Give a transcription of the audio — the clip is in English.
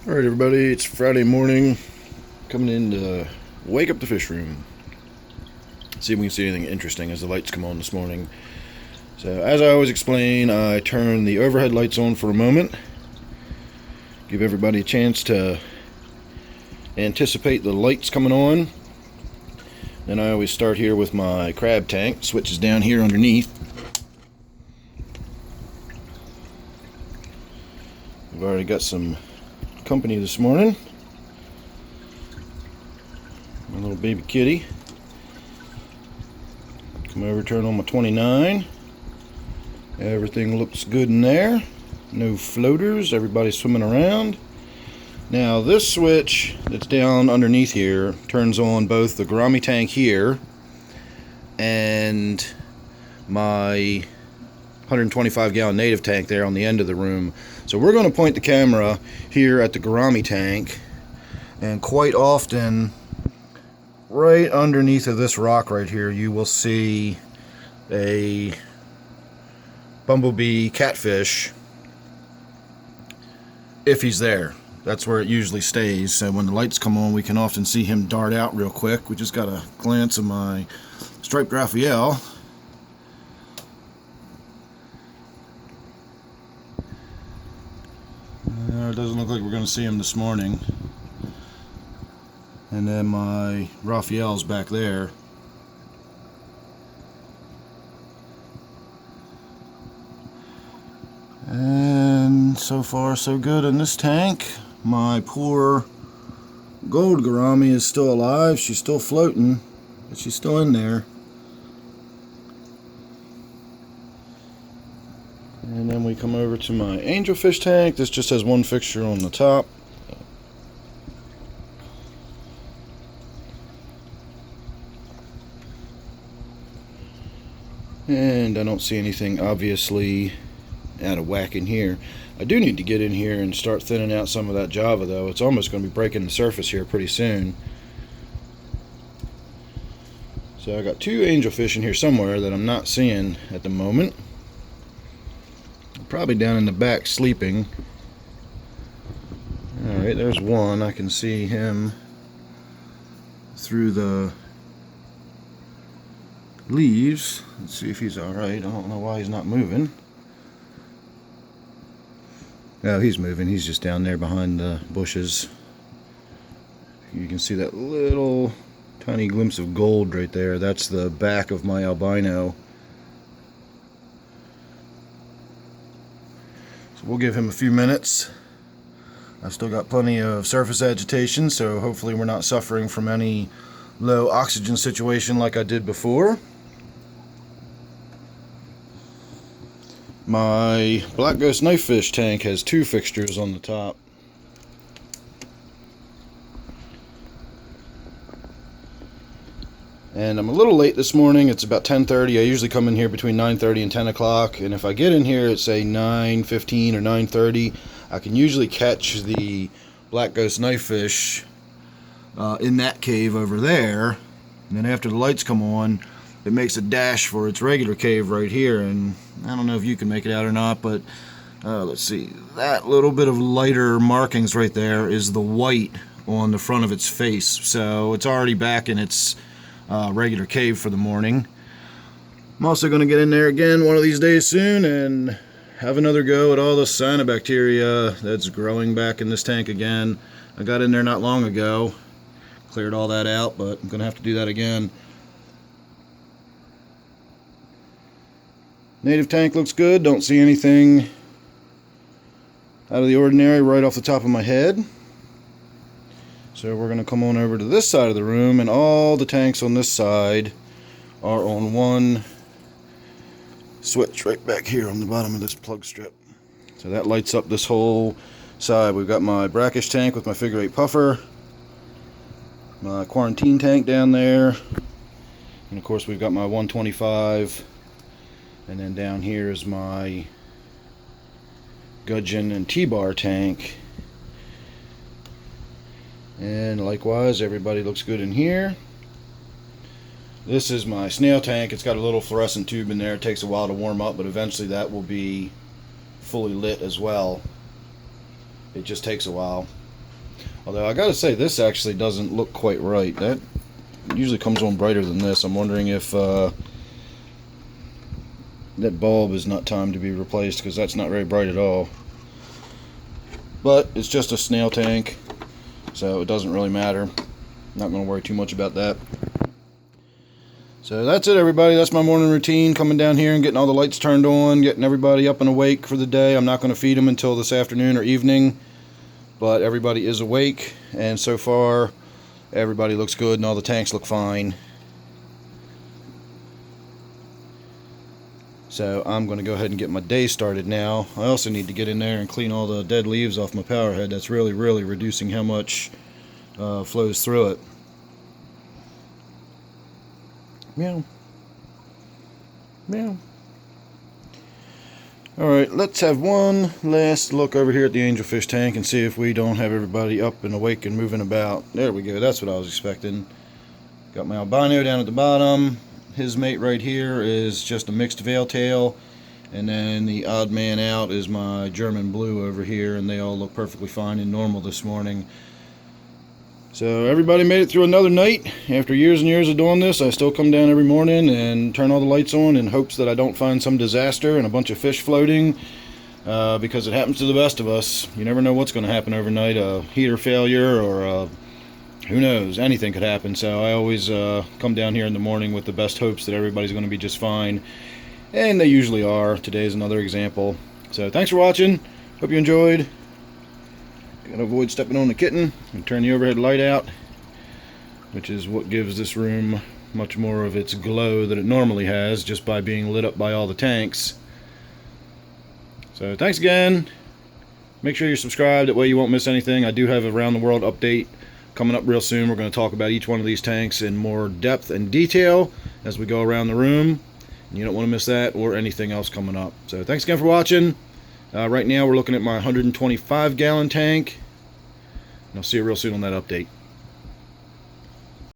Alright everybody, it's Friday morning, coming in to wake up the fish room. See if we can see anything interesting as the lights come on this morning. So as I always explain, I turn the overhead lights on for a moment. Give everybody a chance to anticipate the lights coming on. Then I always start here with my crab tank. Switch is down here underneath. We've already got some company this morning. My little baby kitty. Come over, turn on my 29. Everything looks good in there. No floaters, everybody's swimming around. Now this switch that's down underneath here turns on both the gourami tank here and my 125 gallon native tank there on the end of the room. So we're going to point the camera here at the gourami tank, and quite often right underneath of this rock right here you will see a bumblebee catfish if he's there. That's where it usually stays, so when the lights come on we can often see him dart out real quick. We just got a glance of my striped Raphael. It doesn't look like we're going to see him this morning. And then my Raphael's back there. And so far so good in this tank. My poor gold gourami is still alive. She's still floating, but she's still in there. And then we come over to my angelfish tank. This just has one fixture on the top. And I don't see anything obviously out of whack in here. I do need to get in here and start thinning out some of that java though. It's almost going to be breaking the surface here pretty soon. So I got two angelfish in here somewhere that I'm not seeing at the moment. Probably down in the back sleeping. Alright, there's one. I can see him through the leaves. Let's see if he's alright. I don't know why he's not moving. No, he's moving. He's just down there behind the bushes. You can see that little tiny glimpse of gold right there. That's the back of my albino. We'll give him a few minutes. I've still got plenty of surface agitation, so hopefully we're not suffering from any low oxygen situation like I did before. My black ghost knifefish tank has two fixtures on the top. And I'm a little late this morning. It's about 10:30. I usually come in here between 9:30 and 10 o'clock. And if I get in here at say 9:15 or 9:30, I can usually catch the black ghost knifefish in that cave over there. And then after the lights come on, it makes a dash for its regular cave right here. And I don't know if you can make it out or not, but let's see. That little bit of lighter markings right there is the white on the front of its face. So it's already back in its regular cave for the morning. I'm also going to get in there again one of these days soon and have another go at all the cyanobacteria that's growing back in this tank again. I got in there not long ago, cleared all that out, but I'm going to have to do that again. Native tank looks good. Don't see anything out of the ordinary right off the top of my head. So we're going to come on over to this side of the room, and all the tanks on this side are on one switch right back here on the bottom of this plug strip. So that lights up this whole side. We've got my brackish tank with my figure 8 puffer, my quarantine tank down there, and of course we've got my 125, and then down here is my gudgeon and T-bar tank. And likewise, everybody looks good in here. This is my snail tank. It's got a little fluorescent tube in there. It takes a while to warm up, but eventually that will be fully lit as well. It just takes a while. Although I gotta say, this actually doesn't look quite right. That usually comes on brighter than this. I'm wondering if that bulb is not timed to be replaced, because that's not very bright at all. But it's just a Snail Tank, so it doesn't really matter. Not going to worry too much about that. So that's it, everybody. That's my morning routine, coming down here and getting all the lights turned on, getting everybody up and awake for the day. I'm not going to feed them until this afternoon or evening, but everybody is awake, and so far everybody looks good and all the tanks look fine. So I'm going to go ahead and get my day started now. I also need to get in there and clean all the dead leaves off my power head. That's really reducing how much flows through it. Meow. Meow. Alright, let's have one last look over here at the angelfish tank and see if we don't have everybody up and awake and moving about. There we go, that's what I was expecting. Got my albino down at the bottom. His mate right here is just a mixed veil tail. And then the odd man out is my German blue over here, and they all look perfectly fine and normal this morning. So everybody made it through another night. After years and years of doing this, I still come down every morning and turn all the lights on in hopes that I don't find some disaster and a bunch of fish floating, because it happens to the best of us. You never know what's going to happen overnight, a heater failure or who knows, anything could happen. So I always come down here in the morning with the best hopes that everybody's going to be just fine, and they usually are. Today's another example. So thanks for watching. Hope you enjoyed. Gotta avoid stepping on the kitten and turn the overhead light out, which is what gives this room much more of its glow that it normally has, just by being lit up by all the tanks. So thanks again. Make sure you're subscribed, that way you won't miss anything. I do have a round the world update coming up real soon. We're going to talk about each one of these tanks in more depth and detail as we go around the room, and you don't want to miss that or anything else coming up. So thanks again for watching. Right now we're looking at my 125 gallon tank, and I'll see you real soon on that update.